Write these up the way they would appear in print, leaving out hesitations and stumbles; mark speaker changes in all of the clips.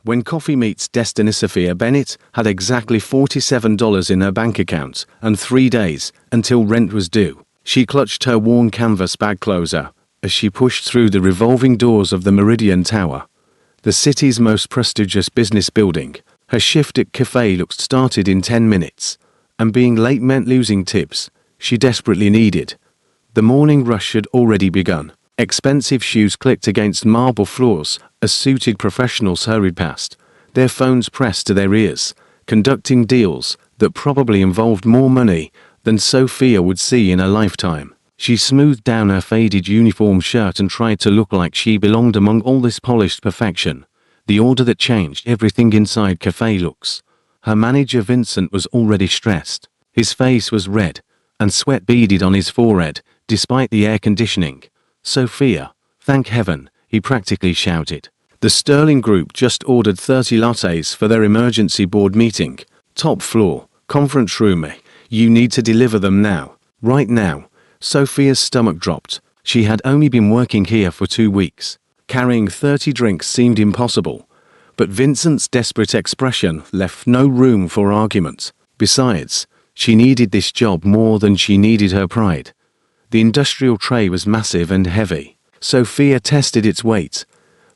Speaker 1: When Coffee Meets Destiny, Sophia Bennett had exactly $47 in her bank account and 3 days until rent was due. She clutched her worn canvas bag closer as she pushed through the revolving doors of the Meridian Tower, the city's most prestigious business building. Her shift at Cafe Lux started in 10 minutes, and being late meant losing tips she desperately needed. The morning rush had already begun. Expensive shoes clicked against marble floors as suited professionals hurried past, their phones pressed to their ears, conducting deals that probably involved more money than Sophia would see in a lifetime. She smoothed down her faded uniform shirt and tried to look like she belonged among all this polished perfection, the order that changed everything inside Cafe Lux. Her manager Vincent was already stressed. His face was red, and sweat beaded on his forehead, despite the air conditioning. "Sophia, thank heaven," he practically shouted. The Sterling Group just ordered 30 lattes for their emergency board meeting. "Top floor, conference room. You need to deliver them now. Right now." Sophia's stomach dropped. She had only been working here for 2 weeks. Carrying 30 drinks seemed impossible. But Vincent's desperate expression left no room for argument. Besides, she needed this job more than she needed her pride. The industrial tray was massive and heavy. Sophia tested its weight,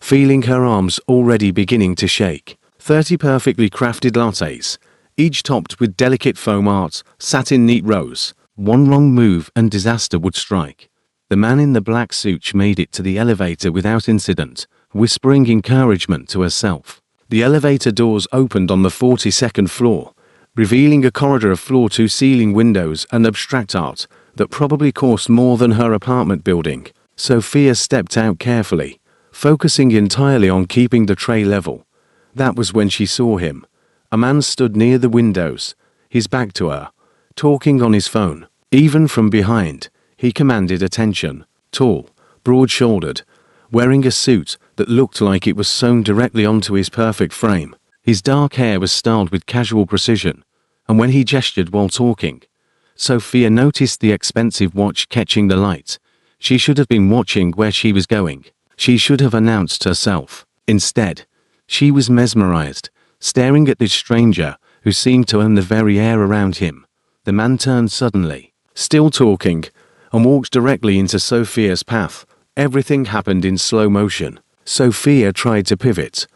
Speaker 1: feeling her arms already beginning to shake. 30 perfectly crafted lattes, each topped with delicate foam art, sat in neat rows. One wrong move and disaster would strike. The man in the black suit made it to the elevator without incident, whispering encouragement to herself. The elevator doors opened on the 42nd floor, revealing a corridor of floor-to-ceiling windows and abstract art that probably cost more than her apartment building. Sophia stepped out carefully, focusing entirely on keeping the tray level. That was when she saw him. A man stood near the windows, his back to her, talking on his phone. Even from behind, he commanded attention. Tall, broad-shouldered, wearing a suit that looked like it was sewn directly onto his perfect frame. His dark hair was styled with casual precision, and when he gestured while talking, Sophia noticed the expensive watch catching the light. She should have been watching where she was going. She should have announced herself. Instead, she was mesmerized, staring at this stranger who seemed to own the very air around him. The man turned suddenly, still talking, and walked directly into Sophia's path. Everything happened in slow motion. Sophia tried to pivot,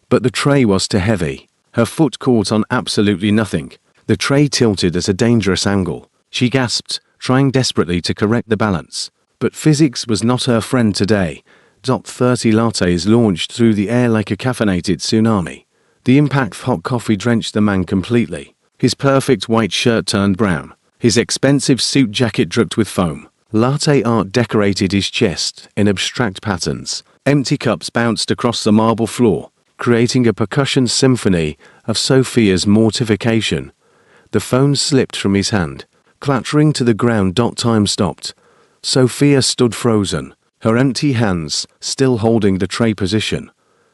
Speaker 1: but the tray was too heavy. Her foot caught on absolutely nothing. The tray tilted at a dangerous angle. She gasped, trying desperately to correct the balance. But physics was not her friend today. 30 lattes launched through the air like a caffeinated tsunami. The impact of hot coffee drenched the man completely. His perfect white shirt turned brown. His expensive suit jacket dripped with foam. Latte art decorated his chest in abstract patterns. Empty cups bounced across the marble floor, creating a percussion symphony of Sophia's mortification. The phone slipped from his hand, clattering to the ground. Time stopped. Sophia stood frozen, her empty hands still holding the tray position,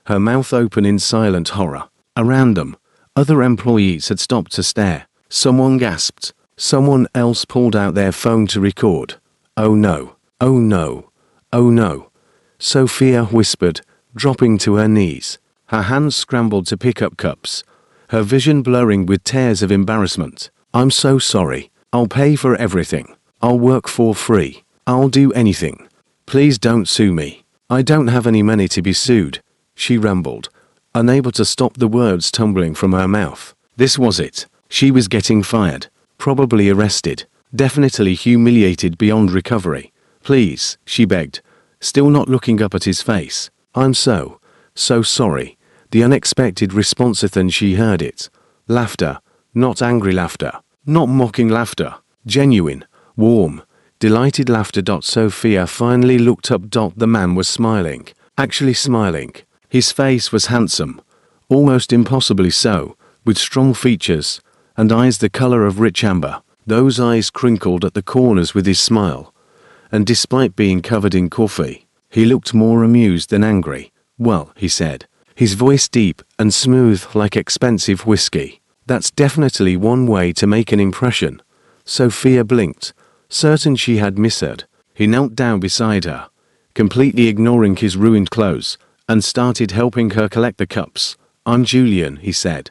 Speaker 1: her mouth open in silent horror. Around them, other employees had stopped to stare. Someone gasped. Someone else pulled out their phone to record. "Oh no, oh no, oh no," Sophia whispered, dropping to her knees. Her hands scrambled to pick up cups, her vision blurring with tears of embarrassment. "I'm so sorry. I'll pay for everything. I'll work for free. I'll do anything. Please don't sue me. I don't have any money to be sued," she rambled, unable to stop the words tumbling from her mouth. This was it. She was getting fired, probably arrested, definitely humiliated beyond recovery. "Please," she begged, still not looking up at his face. "I'm so sorry." The unexpected response, then she heard it. Laughter, not angry laughter, not mocking laughter, genuine, warm, delighted laughter. Sophia finally looked up. The man was smiling, actually smiling. His face was handsome, almost impossibly so, with strong features, and eyes the color of rich amber. Those eyes crinkled at the corners with his smile, and despite being covered in coffee, he looked more amused than angry. "Well," he said, his voice deep and smooth like expensive whiskey, "that's definitely one way to make an impression." Sophia blinked, certain she had misheard. He knelt down beside her, completely ignoring his ruined clothes, and started helping her collect the cups. I'm Julian, he said,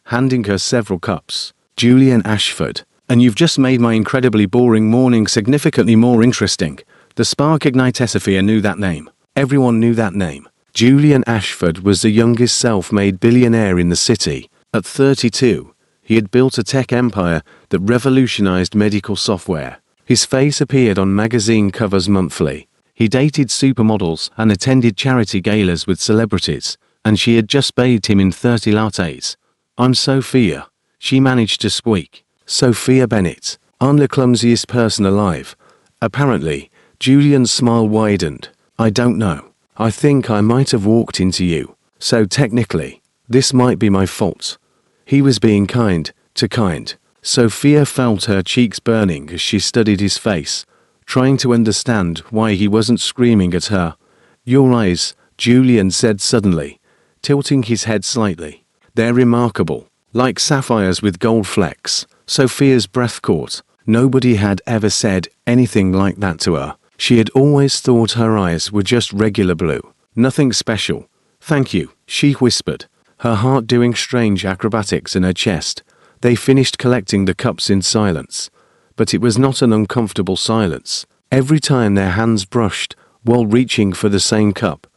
Speaker 1: handing her several cups. Julian Ashford. And you've just made my incredibly boring morning significantly more interesting. The spark ignited. Sophia knew that name. Everyone knew that name. Julian Ashford was the youngest self-made billionaire in the city. At 32, he had built a tech empire that revolutionized medical software. His face appeared on magazine covers monthly. He dated supermodels and attended charity galas with celebrities, and she had just bathed him in 30 lattes. I'm Sophia, she managed to squeak. Sophia Bennett. I'm the clumsiest person alive. Apparently, Julian's smile widened. I don't know. I think I might have walked into you. So technically, this might be my fault. He was being kind, too kind. Sophia felt her cheeks burning as she studied his face, trying to understand why he wasn't screaming at her. Your eyes, Julian said suddenly, tilting his head slightly. They're remarkable, like sapphires with gold flecks. Sophia's breath caught. Nobody had ever said anything like that to her. She had always thought her eyes were just regular blue. Nothing special. Thank you, she whispered, her heart doing strange acrobatics in her chest. They finished collecting the cups in silence. But it was not an uncomfortable silence. Every time their hands brushed, while reaching for the same cup,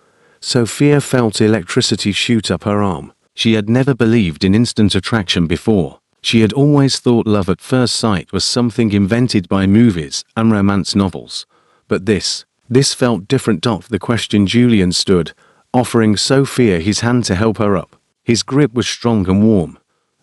Speaker 1: Sophia felt electricity shoot up her arm. She had never believed in instant attraction before. She had always thought love at first sight was something invented by movies and romance novels. But this felt different. The question. Julian stood, offering Sophia his hand to help her up. His grip was strong and warm.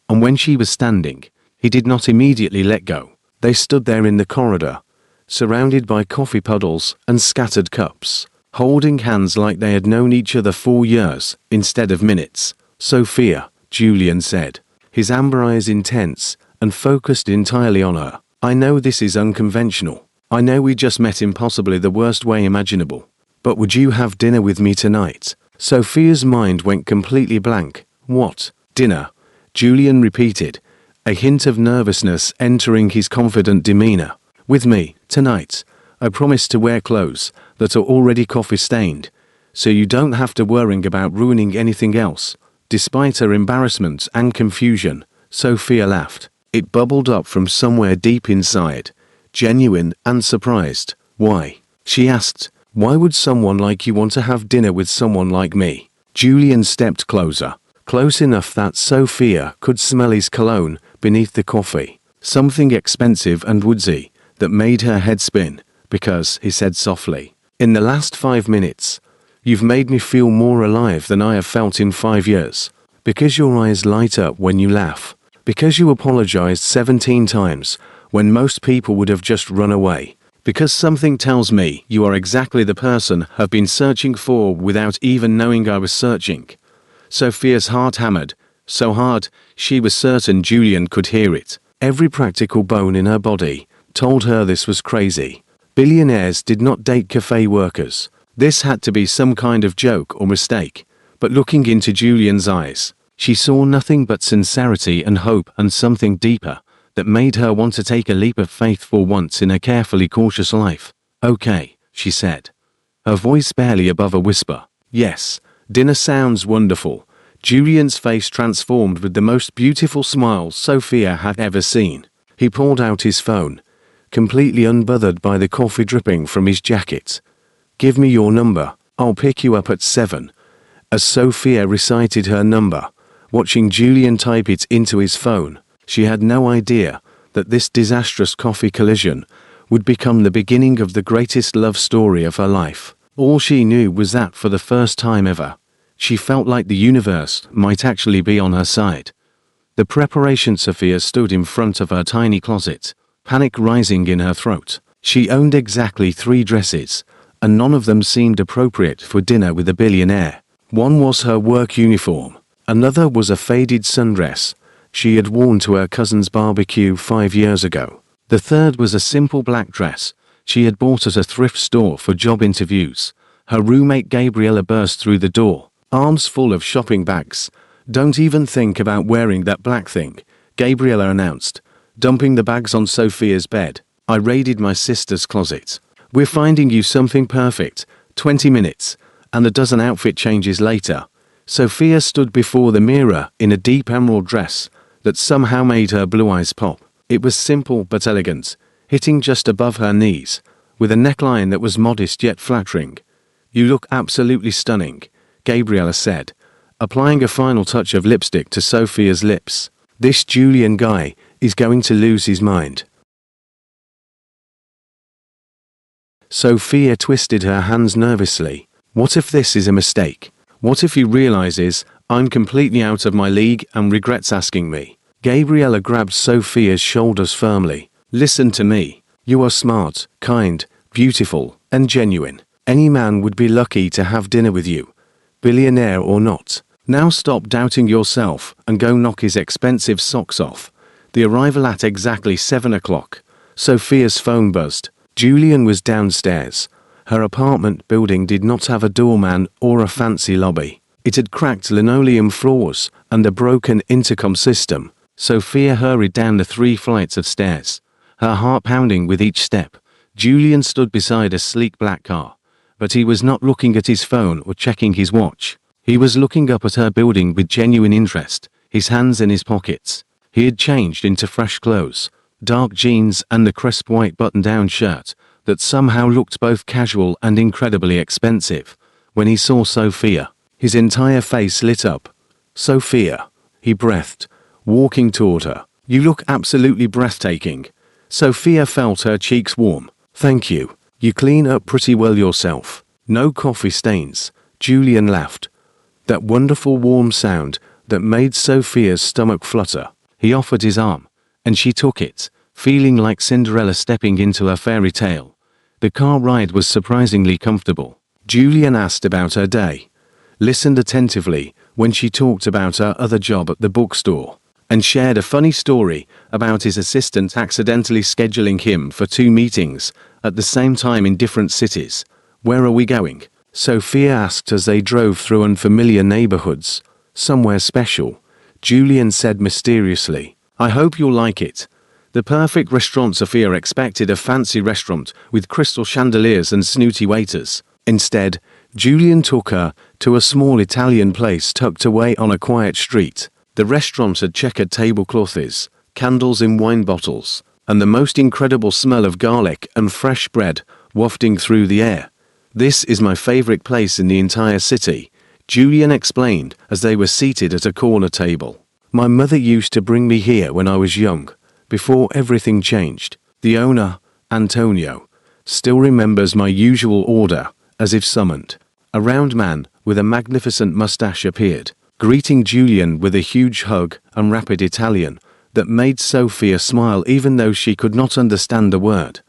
Speaker 1: And when she was standing, he did not immediately let go. They stood there in the corridor, surrounded by coffee puddles and scattered cups, holding hands like they had known each other for years, instead of minutes. Sophia, Julian said, his amber eyes intense and focused entirely on her. I know this is unconventional. I know we just met in possibly the worst way imaginable. But would you have dinner with me tonight? Sophia's mind went completely blank. What? Dinner? Julian repeated, a hint of nervousness entering his confident demeanor. With me, tonight. I promise to wear clothes that are already coffee-stained, so you don't have to worry about ruining anything else. Despite her embarrassment and confusion, Sophia laughed. It bubbled up from somewhere deep inside, genuine and surprised. Why? She asked. Why would someone like you want to have dinner with someone like me? Julian stepped closer, close enough that Sophia could smell his cologne beneath the coffee. Something expensive and woodsy that made her head spin, because, he said softly, in the last 5 minutes, you've made me feel more alive than I have felt in 5 years. Because your eyes light up when you laugh. Because you apologized 17 times when most people would have just run away. Because something tells me you are exactly the person I've been searching for without even knowing I was searching. Sophia's heart hammered, so hard she was certain Julian could hear it. Every practical bone in her body told her this was crazy. Billionaires did not date cafe workers. This had to be some kind of joke or mistake. But looking into Julian's eyes, she saw nothing but sincerity and hope and something deeper that made her want to take a leap of faith for once in her carefully cautious life. Okay, she said, her voice barely above a whisper. Yes, dinner sounds wonderful. Julian's face transformed with the most beautiful smile Sophia had ever seen. He pulled out his phone, completely unbothered by the coffee dripping from his jacket. Give me your number. I'll pick you up at 7. As Sophia recited her number, watching Julian type it into his phone, she had no idea that this disastrous coffee collision would become the beginning of the greatest love story of her life. All she knew was that for the first time ever, she felt like the universe might actually be on her side. The preparation. Sophia stood in front of her tiny closet, panic rising in her throat. She owned exactly 3 dresses, and none of them seemed appropriate for dinner with a billionaire. One was her work uniform. Another was a faded sundress she had worn to her cousin's barbecue 5 years ago. The third was a simple black dress she had bought at a thrift store for job interviews. Her roommate Gabriella burst through the door, arms full of shopping bags. Don't even think about wearing that black thing, Gabriella announced, dumping the bags on Sophia's bed. I raided my sister's closet. We're finding you something perfect. 20 minutes, and a dozen outfit changes later. Sophia stood before the mirror in a deep emerald dress that somehow made her blue eyes pop. It was simple but elegant, hitting just above her knees, with a neckline that was modest yet flattering. "You look absolutely stunning," Gabriella said, applying a final touch of lipstick to Sophia's lips. "This Julian guy is going to lose his mind." Sophia twisted her hands nervously. What if this is a mistake? What if he realizes I'm completely out of my league and regrets asking me? Gabriella grabbed Sophia's shoulders firmly. "Listen to me. You are smart, kind, beautiful, and genuine. Any man would be lucky to have dinner with you, billionaire or not. Now stop doubting yourself and go knock his expensive socks off." The arrival at exactly 7 o'clock. Sophia's phone buzzed. Julian was downstairs. Her apartment building did not have a doorman or a fancy lobby. It had cracked linoleum floors and a broken intercom system. Sophia hurried down the 3 flights of stairs, her heart pounding with each step. Julian stood beside a sleek black car, but he was not looking at his phone or checking his watch. He was looking up at her building with genuine interest, his hands in his pockets. He had changed into fresh clothes, dark jeans and the crisp white button-down shirt that somehow looked both casual and incredibly expensive. When he saw Sophia, his entire face lit up. "Sophia," he breathed, walking toward her. "You look absolutely breathtaking." Sophia felt her cheeks warm. "Thank you. You clean up pretty well yourself. No coffee stains." Julian laughed. That wonderful warm sound that made Sophia's stomach flutter. He offered his arm, and she took it, feeling like Cinderella stepping into a fairy tale. The car ride was surprisingly comfortable. Julian asked about her day, listened attentively when she talked about her other job at the bookstore, and shared a funny story about his assistant accidentally scheduling him for 2 meetings at the same time in different cities. "Where are we going?" Sophia asked as they drove through unfamiliar neighborhoods. "Somewhere special," Julian said mysteriously. "I hope you'll like it." The perfect restaurant. Sophia expected a fancy restaurant with crystal chandeliers and snooty waiters. Instead, Julian took her to a small Italian place tucked away on a quiet street. The restaurant had checkered tablecloths, candles in wine bottles, and the most incredible smell of garlic and fresh bread wafting through the air. "This is my favorite place in the entire city," Julian explained as they were seated at a corner table. "My mother used to bring me here when I was young, before everything changed." The owner, Antonio, still remembers my usual order, as if summoned. A round man with a magnificent mustache appeared, greeting Julian with a huge hug and rapid Italian that made Sophia smile even though she could not understand the word.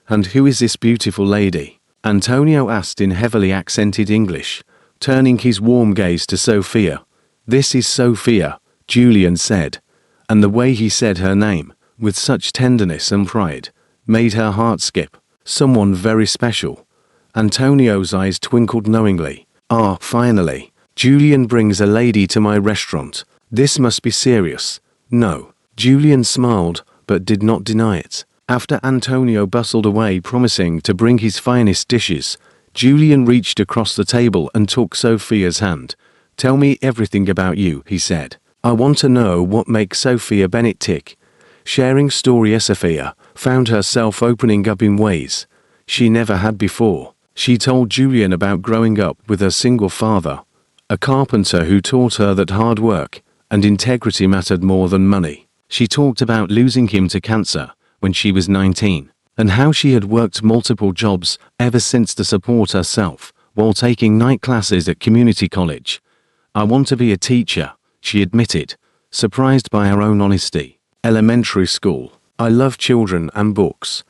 Speaker 1: "And who is this beautiful lady?" Antonio asked in heavily accented English, turning his warm gaze to Sophia. "This is Sophia," Julian said, and the way he said her name, with such tenderness and pride, made her heart skip. "Someone very special." Antonio's eyes twinkled knowingly. "Ah, finally. Julian brings a lady to my restaurant. This must be serious." "No." Julian smiled, but did not deny it. After Antonio bustled away promising to bring his finest dishes, Julian reached across the table and took Sophia's hand. "Tell me everything about you," he said. "I want to know what makes Sophia Bennett tick." Sharing story, Sophia found herself opening up in ways she never had before. She told Julian about growing up with her single father, a carpenter who taught her that hard work and integrity mattered more than money. She talked about losing him to cancer when she was 19, and how she had worked multiple jobs ever since to support herself while taking night classes at community college. "I want to be a teacher," she admitted, surprised by her own honesty. "Elementary school. I love children and books.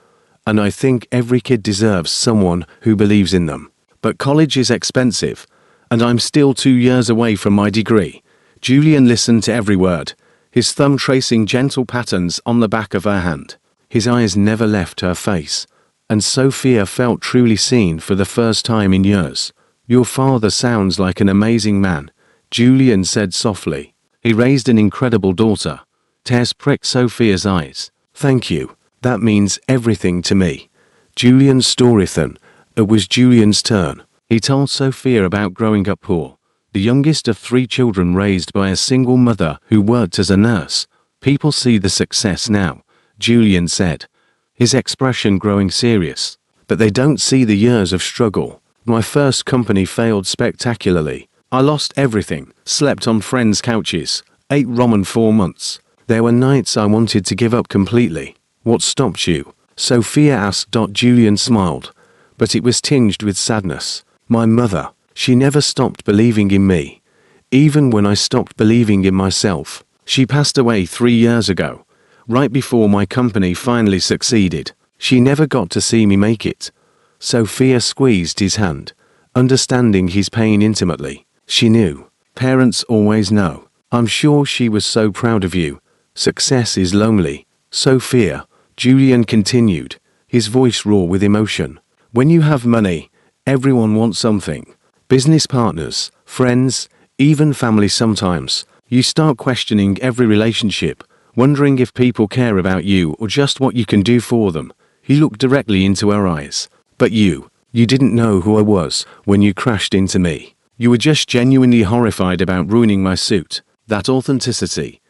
Speaker 1: And I think every kid deserves someone who believes in them. But college is expensive, and I'm still 2 years away from my degree." Julian listened to every word, his thumb tracing gentle patterns on the back of her hand. His eyes never left her face, and Sophia felt truly seen for the first time in years. "Your father sounds like an amazing man," Julian said softly. "He raised an incredible daughter." Tears pricked Sophia's eyes. "Thank you. That means everything to me." Julian's story then. It was Julian's turn. He told Sophia about growing up poor, the youngest of 3 children raised by a single mother who worked as a nurse. People see the success now, Julian said, his expression growing serious. But they don't see the years of struggle. My first company failed spectacularly. I lost everything, slept on friends' couches, ate ramen 4 months. There were nights I wanted to give up completely. What stopped you? Sophia asked. Julian smiled, but it was tinged with sadness. My mother. She never stopped believing in me, even when I stopped believing in myself. She passed away 3 years ago, right before my company finally succeeded. She never got to see me make it. Sophia squeezed his hand, understanding his pain intimately. She knew. Parents always know. I'm sure she was so proud of you. Success is lonely, Sophia, Julian continued, his voice raw with emotion. When you have money, everyone wants something. Business partners, friends, even family sometimes. You start questioning every relationship, wondering if people care about you or just what you can do for them. He looked directly into her eyes. But you didn't know who I was when you crashed into me. You were just genuinely horrified about ruining my suit. That authenticity.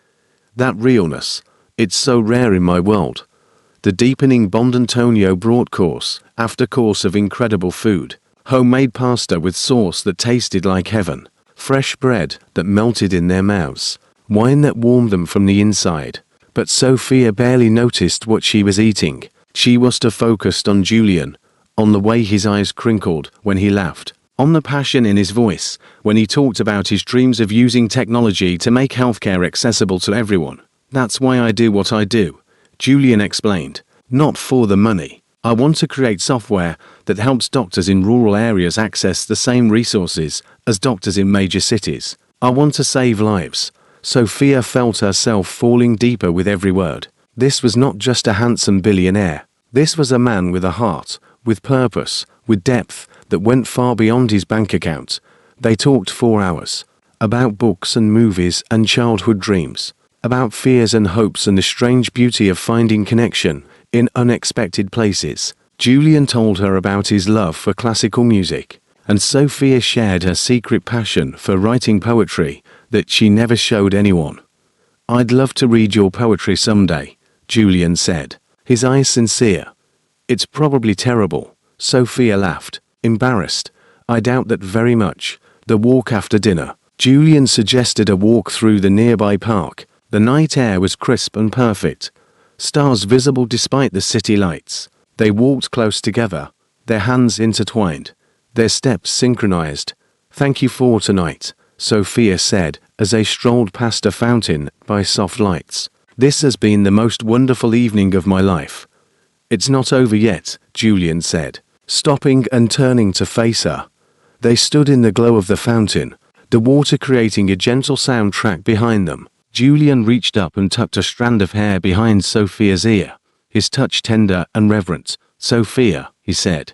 Speaker 1: That realness. It's so rare in my world. The deepening bond. Antonio brought course after course of incredible food. Homemade pasta with sauce that tasted like heaven. Fresh bread that melted in their mouths. Wine that warmed them from the inside. But Sophia barely noticed what she was eating. She was too focused on Julian, on the way his eyes crinkled when he laughed, on the passion in his voice when he talked about his dreams of using technology to make healthcare accessible to everyone. That's why I do what I do, Julian explained. Not for the money. I want to create software that helps doctors in rural areas access the same resources as doctors in major cities. I want to save lives. Sophia felt herself falling deeper with every word. This was not just a handsome billionaire. This was a man with a heart, with purpose, with depth that went far beyond his bank account. They talked 4 hours. About books and movies and childhood dreams. About fears and hopes and the strange beauty of finding connection in unexpected places. Julian told her about his love for classical music, and Sophia shared her secret passion for writing poetry that she never showed anyone. I'd love to read your poetry someday, Julian said, his eyes sincere. It's probably terrible, Sophia laughed, embarrassed. I doubt that very much. The walk after dinner. Julian suggested a walk through the nearby park. The night air was crisp and perfect. Stars visible despite the city lights. They walked close together, their hands intertwined, their steps synchronized. Thank you for tonight, Sophia said as they strolled past a fountain by soft lights. This has been the most wonderful evening of my life. It's not over yet, Julian said, stopping and turning to face her. They stood in the glow of the fountain, the water creating a gentle soundtrack behind them. Julian reached up and tucked a strand of hair behind Sophia's ear, his touch tender and reverent. Sophia, he said,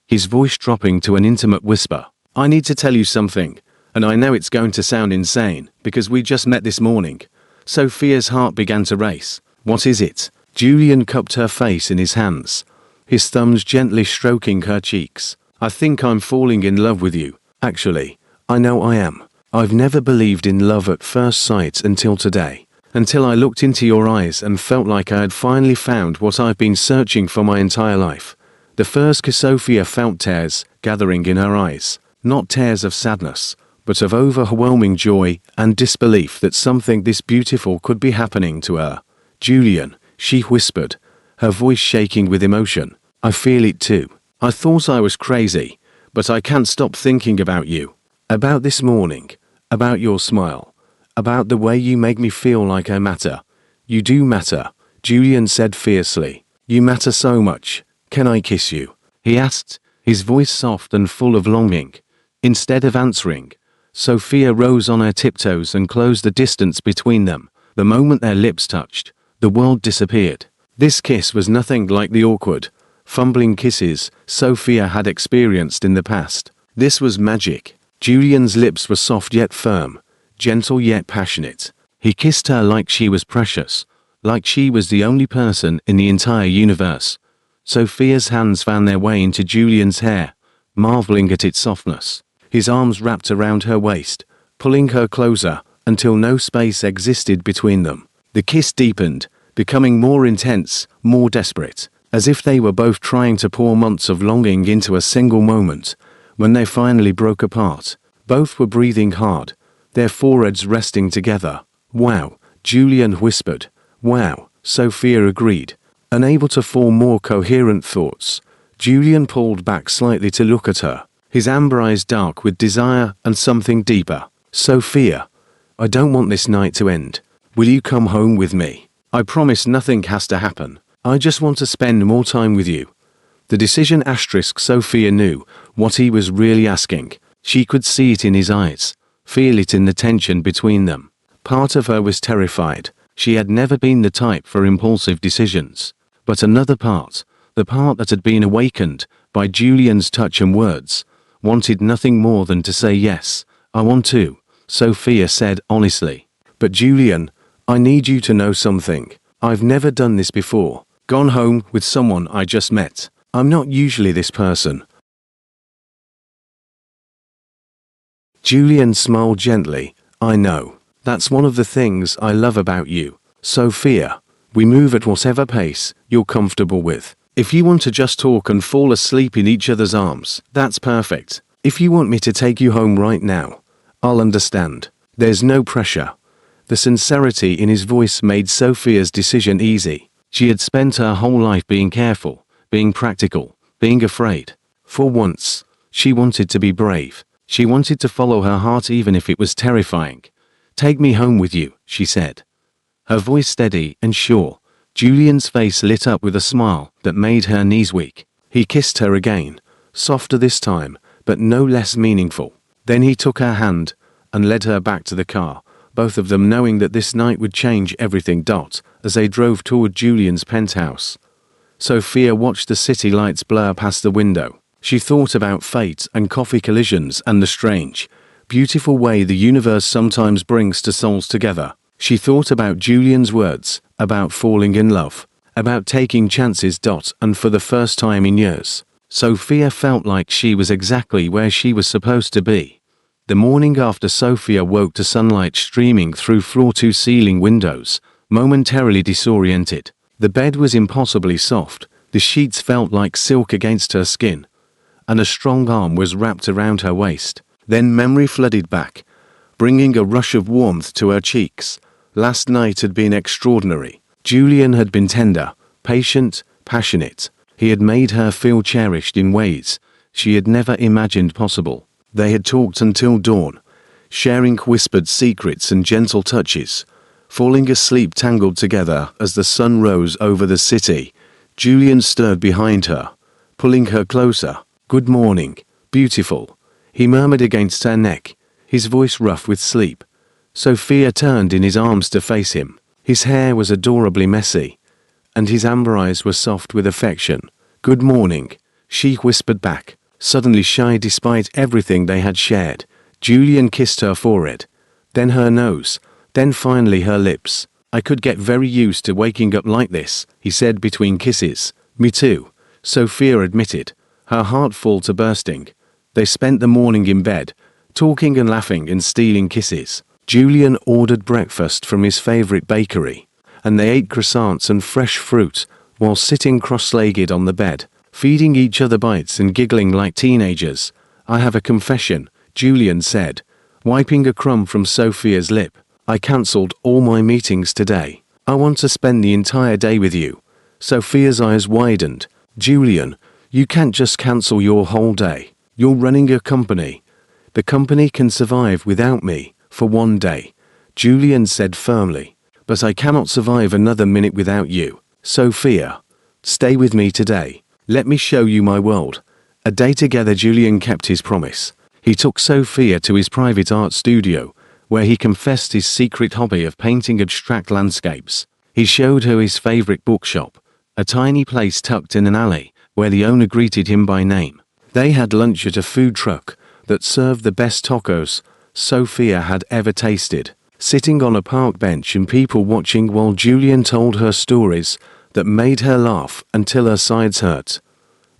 Speaker 1: his voice dropping to an intimate whisper. I need to tell you something, and I know it's going to sound insane, because we just met this morning. Sophia's heart began to race. What is it? Julian cupped her face in his hands, his thumbs gently stroking her cheeks. I think I'm falling in love with you. Actually, I know I am. I've never believed in love at first sight until today. Until I looked into your eyes and felt like I had finally found what I've been searching for my entire life. The first kiss. Sophia felt tears gathering in her eyes. Not tears of sadness, but of overwhelming joy and disbelief that something this beautiful could be happening to her. Julian, she whispered, her voice shaking with emotion. I feel it too. I thought I was crazy, but I can't stop thinking about you. About this morning. About your smile. About the way you make me feel like I matter. You do matter, Julian said fiercely. You matter so much. Can I kiss you? He asked, his voice soft and full of longing. Instead of answering, Sophia rose on her tiptoes and closed the distance between them. The moment their lips touched, the world disappeared. This kiss was nothing like the awkward, fumbling kisses Sophia had experienced in the past. This was magic. Julian's lips were soft yet firm, gentle yet passionate. He kissed her like she was precious, like she was the only person in the entire universe. Sophia's hands found their way into Julian's hair, marveling at its softness. His arms wrapped around her waist, pulling her closer until no space existed between them. The kiss deepened, becoming more intense, more desperate, as if they were both trying to pour months of longing into a single moment. When they finally broke apart, both were breathing hard, their foreheads resting together. "Wow," Julian whispered. "Wow," Sophia agreed, unable to form more coherent thoughts. Julian pulled back slightly to look at her, his amber eyes dark with desire and something deeper. "Sophia, I don't want this night to end. Will you come home with me? I promise nothing has to happen. I just want to spend more time with you." The decision asterisk Sophia knew what he was really asking. She could see it in his eyes, feel it in the tension between them. Part of her was terrified. She had never been the type for impulsive decisions. But another part, the part that had been awakened by Julian's touch and words, wanted nothing more than to say yes. "I want to," Sophia said honestly. "But Julian, I need you to know something. I've never done this before. Gone home with someone I just met. I'm not usually this person." Julian smiled gently. "I know. That's one of the things I love about you, Sophia. We move at whatever pace you're comfortable with. If you want to just talk and fall asleep in each other's arms, that's perfect. If you want me to take you home right now, I'll understand. There's no pressure." The sincerity in his voice made Sophia's decision easy. She had spent her whole life being careful, being practical, being afraid. For once, she wanted to be brave. She wanted to follow her heart even if it was terrifying. "Take me home with you," she said. Her voice steady and sure. Julian's face lit up with a smile that made her knees weak. He kissed her again, softer this time, but no less meaningful. Then he took her hand and led her back to the car, both of them knowing that this night would change everything. As they drove toward Julian's penthouse, Sophia watched the city lights blur past the window. She thought about fate and coffee collisions and the strange, beautiful way the universe sometimes brings two souls together. She thought about Julian's words, about falling in love, about taking chances. And for the first time in years, Sophia felt like she was exactly where she was supposed to be. The morning after Sophia woke to sunlight streaming through floor-to-ceiling windows, momentarily disoriented. The bed was impossibly soft, the sheets felt like silk against her skin, and a strong arm was wrapped around her waist. Then memory flooded back, bringing a rush of warmth to her cheeks. Last night had been extraordinary. Julian had been tender, patient, passionate. He had made her feel cherished in ways she had never imagined possible. They had talked until dawn, sharing whispered secrets and gentle touches, falling asleep tangled together as the sun rose over the city. Julian stirred behind her, pulling her closer. "Good morning, beautiful," he murmured against her neck, his voice rough with sleep. Sophia turned in his arms to face him. His hair was adorably messy, and his amber eyes were soft with affection. "Good morning," she whispered back, suddenly shy despite everything they had shared. Julian kissed her forehead, then her nose, then finally her lips. "I could get very used to waking up like this," he said between kisses. "Me too," Sophia admitted, her heart full to bursting. They spent the morning in bed, talking and laughing and stealing kisses. Julian ordered breakfast from his favorite bakery, and they ate croissants and fresh fruit while sitting cross-legged on the bed, feeding each other bites and giggling like teenagers. "I have a confession," Julian said, wiping a crumb from Sophia's lip. "I cancelled all my meetings today. I want to spend the entire day with you." Sophia's eyes widened. "Julian, you can't just cancel your whole day. You're running a company. The company can survive without me for one day," Julian said firmly. "But I cannot survive another minute without you. Sophia, stay with me today. Let me show you my world." A day together. Julian kept his promise. He took Sophia to his private art studio, where he confessed his secret hobby of painting abstract landscapes. He showed her his favorite bookshop, a tiny place tucked in an alley, where the owner greeted him by name. They had lunch at a food truck that served the best tacos Sophia had ever tasted, sitting on a park bench and people watching while Julian told her stories that made her laugh until her sides hurt.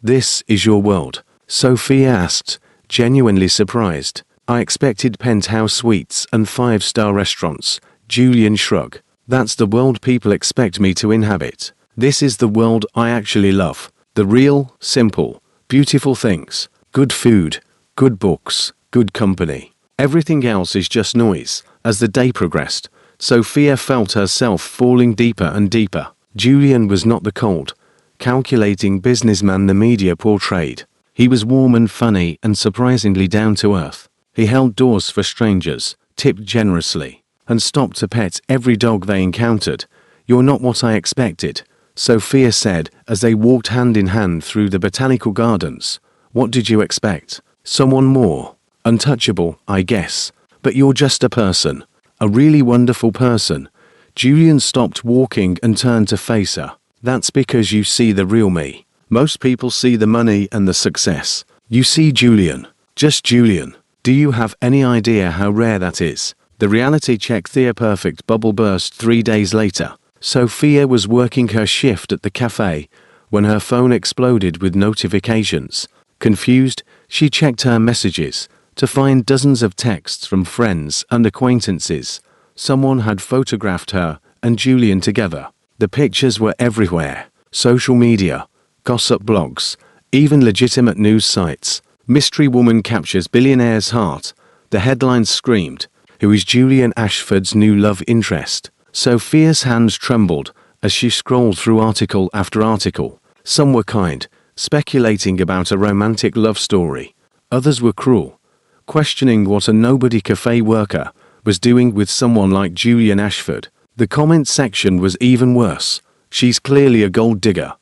Speaker 1: "This is your world?" Sophia asked, genuinely surprised. I expected penthouse suites and 5-star restaurants. Julian shrugged. That's the world people expect me to inhabit. This is the world I actually love. The real, simple, beautiful things. Good food, good books, good company. Everything else is just noise. As the day progressed, Sophia felt herself falling deeper and deeper. Julian was not the cold, calculating businessman the media portrayed. He was warm and funny and surprisingly down to earth. He held doors for strangers, tipped generously, and stopped to pet every dog they encountered. You're not what I expected, Sophia said as they walked hand in hand through the botanical gardens. What did you expect? Someone more untouchable, I guess. But you're just a person. A really wonderful person. Julian stopped walking and turned to face her. That's because you see the real me. Most people see the money and the success. You see Julian. Just Julian. Do you have any idea how rare that is? The reality check their perfect bubble burst 3 days later. Sophia was working her shift at the cafe when her phone exploded with notifications. Confused, she checked her messages to find dozens of texts from friends and acquaintances. Someone had photographed her and Julian together. The pictures were everywhere. Social media, gossip blogs, even legitimate news sites. Mystery woman captures billionaire's heart. The headlines screamed, who is Julian Ashford's new love interest? Sophia's hands trembled as she scrolled through article after article. Some were kind, speculating about a romantic love story. Others were cruel, questioning what a nobody cafe worker was doing with someone like Julian Ashford. The comment section was even worse. She's clearly a gold digger.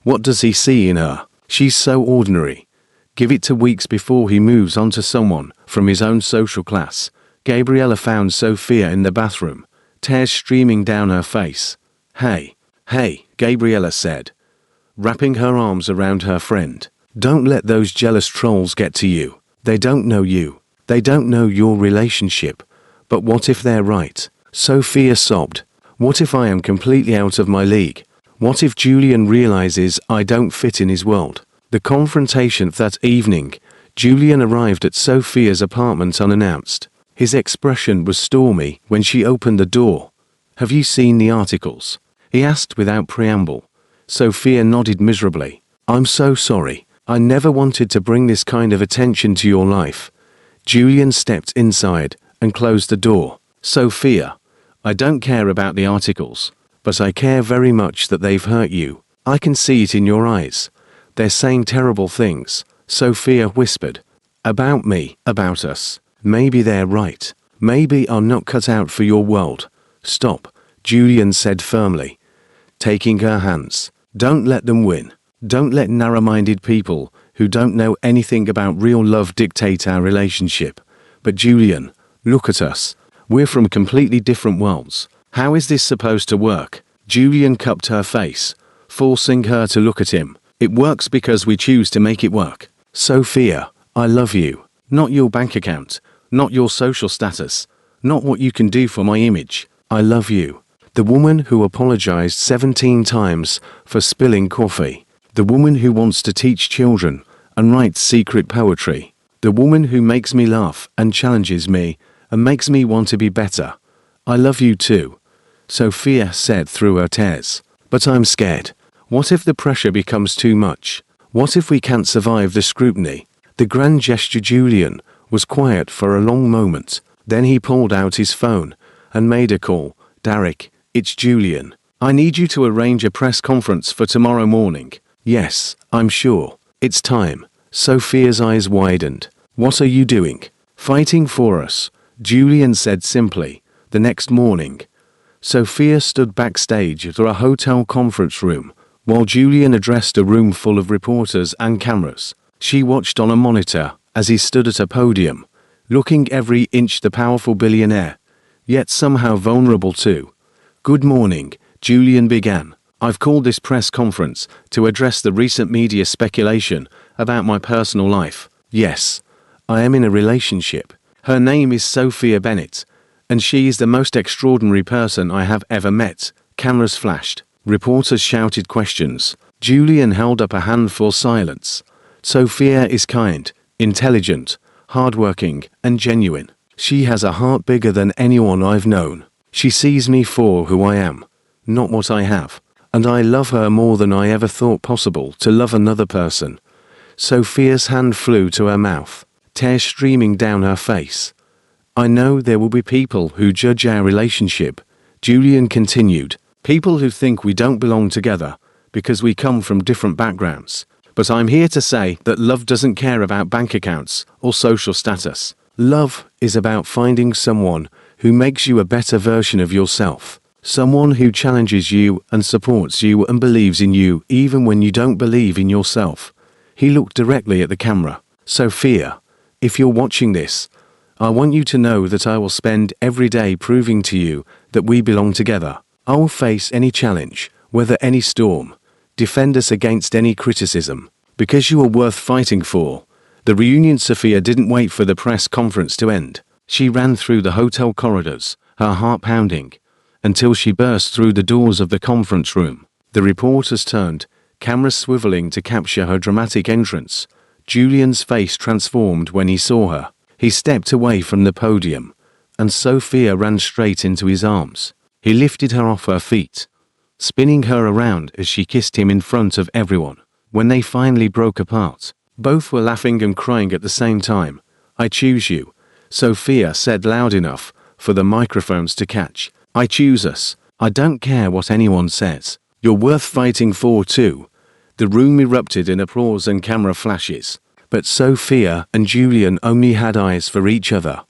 Speaker 1: What does he see in her? She's so ordinary. Give it 2 weeks before he moves on to someone from his own social class. Gabriella found Sophia in the bathroom, tears streaming down her face. Hey, Gabriella said, wrapping her arms around her friend. Don't let those jealous trolls get to you. They don't know you. They don't know your relationship. But what if they're right? Sophia sobbed. What if I am completely out of my league? What if Julian realizes I don't fit in his world? The confrontation that evening, Julian arrived at Sophia's apartment unannounced. His expression was stormy when she opened the door. Have you seen the articles? He asked without preamble. Sophia nodded miserably. I'm so sorry. I never wanted to bring this kind of attention to your life. Julian stepped inside and closed the door. Sophia, I don't care about the articles, but I care very much that they've hurt you. I can see it in your eyes. They're saying terrible things, Sophia whispered. About me, about us. Maybe they're right. Maybe I'm not cut out for your world. Stop, Julian said firmly, taking her hands. Don't let them win. Don't let narrow-minded people who don't know anything about real love dictate our relationship. But Julian, look at us. We're from completely different worlds. How is this supposed to work? Julian cupped her face, forcing her to look at him. It works because we choose to make it work. Sophia, I love you. Not your bank account. Not your social status. Not what you can do for my image. I love you. The woman who apologized 17 times for spilling coffee. The woman who wants to teach children and writes secret poetry. The woman who makes me laugh and challenges me and makes me want to be better. I love you too, Sophia said through her tears. But I'm scared. What if the pressure becomes too much? What if we can't survive the scrutiny? The grand gesture. Julian was quiet for a long moment. Then he pulled out his phone and made a call. Derek, it's Julian. I need you to arrange a press conference for tomorrow morning. Yes, I'm sure. It's time. Sophia's eyes widened. What are you doing? Fighting for us, Julian said simply. The next morning, Sophia stood backstage at a hotel conference room while Julian addressed a room full of reporters and cameras. She watched on a monitor as he stood at a podium, looking every inch the powerful billionaire, yet somehow vulnerable too. Good morning, Julian began. I've called this press conference to address the recent media speculation about my personal life. Yes, I am in a relationship. Her name is Sophia Bennett, and she is the most extraordinary person I have ever met. Cameras flashed. Reporters shouted questions. Julian held up a hand for silence. Sophia is kind, intelligent, hardworking, and genuine. She has a heart bigger than anyone I've known. She sees me for who I am, not what I have. And I love her more than I ever thought possible to love another person. Sophia's hand flew to her mouth, tears streaming down her face. I know there will be people who judge our relationship, Julian continued. People who think we don't belong together because we come from different backgrounds. But I'm here to say that love doesn't care about bank accounts or social status. Love is about finding someone who makes you a better version of yourself. Someone who challenges you and supports you and believes in you even when you don't believe in yourself. He looked directly at the camera. Sophia, if you're watching this, I want you to know that I will spend every day proving to you that we belong together. I will face any challenge, weather any storm, defend us against any criticism, because you are worth fighting for. The reunion. Sophia didn't wait for the press conference to end. She ran through the hotel corridors, her heart pounding, until she burst through the doors of the conference room. The reporters turned, cameras swiveling to capture her dramatic entrance. Julian's face transformed when he saw her. He stepped away from the podium, and Sophia ran straight into his arms. He lifted her off her feet, spinning her around as she kissed him in front of everyone. When they finally broke apart, both were laughing and crying at the same time. I choose you, Sophia said loud enough for the microphones to catch. I choose us. I don't care what anyone says. You're worth fighting for too. The room erupted in applause and camera flashes, but Sophia and Julian only had eyes for each other.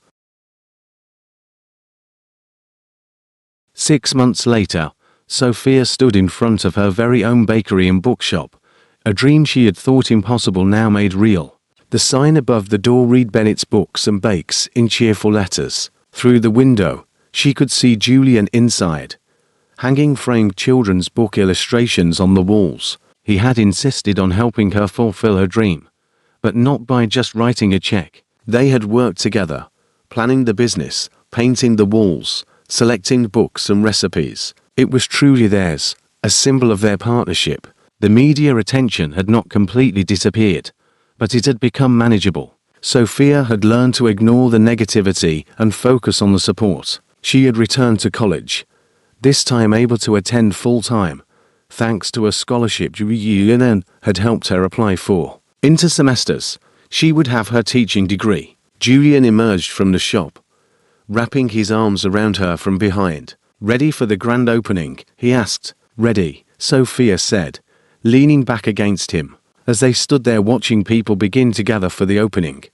Speaker 1: 6 months later, Sophia stood in front of her very own bakery and bookshop. A dream she had thought impossible now made real. The sign above the door read Bennett's Books and Bakes in cheerful letters. Through the window, she could see Julian inside, hanging framed children's book illustrations on the walls. He had insisted on helping her fulfill her dream, but not by just writing a check. They had worked together, planning the business, painting the walls, selecting books and recipes. It was truly theirs, a symbol of their partnership. The media attention had not completely disappeared, but it had become manageable. Sophia had learned to ignore the negativity and focus on the support. She had returned to college, this time able to attend full-time, thanks to a scholarship Julian had helped her apply for. Into semesters, she would have her teaching degree. Julian emerged from the shop, wrapping his arms around her from behind. Ready for the grand opening? He asked. Ready, Sophia said, leaning back against him. As they stood there watching people begin to gather for the opening,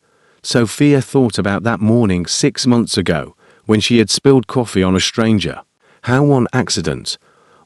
Speaker 1: Sophia thought about that morning 6 months ago, when she had spilled coffee on a stranger. How one accident,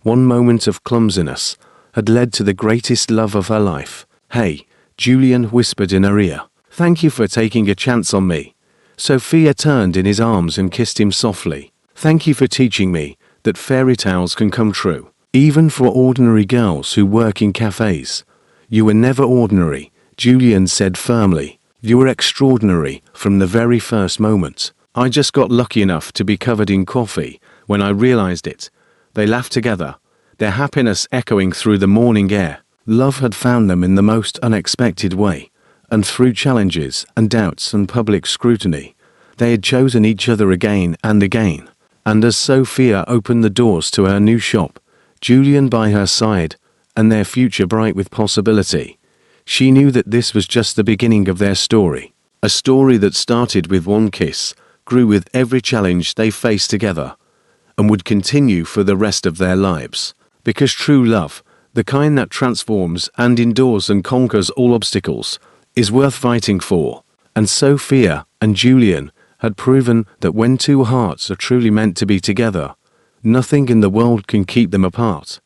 Speaker 1: one moment of clumsiness, had led to the greatest love of her life. Hey, Julian whispered in her ear. Thank you for taking a chance on me. Sophia turned in his arms and kissed him softly. Thank you for teaching me that fairy tales can come true, even for ordinary girls who work in cafes. You were never ordinary, Julian said firmly. You were extraordinary from the very first moment. I just got lucky enough to be covered in coffee when I realized it. They laughed together, their happiness echoing through the morning air. Love had found them in the most unexpected way, and through challenges and doubts and public scrutiny, they had chosen each other again and again. And as Sophia opened the doors to her new shop, Julian by her side, and their future bright with possibility, she knew that this was just the beginning of their story. A story that started with one kiss, grew with every challenge they faced together, and would continue for the rest of their lives. Because true love, the kind that transforms and endures and conquers all obstacles, is worth fighting for. And Sophia and Julian had proven that when two hearts are truly meant to be together, nothing in the world can keep them apart.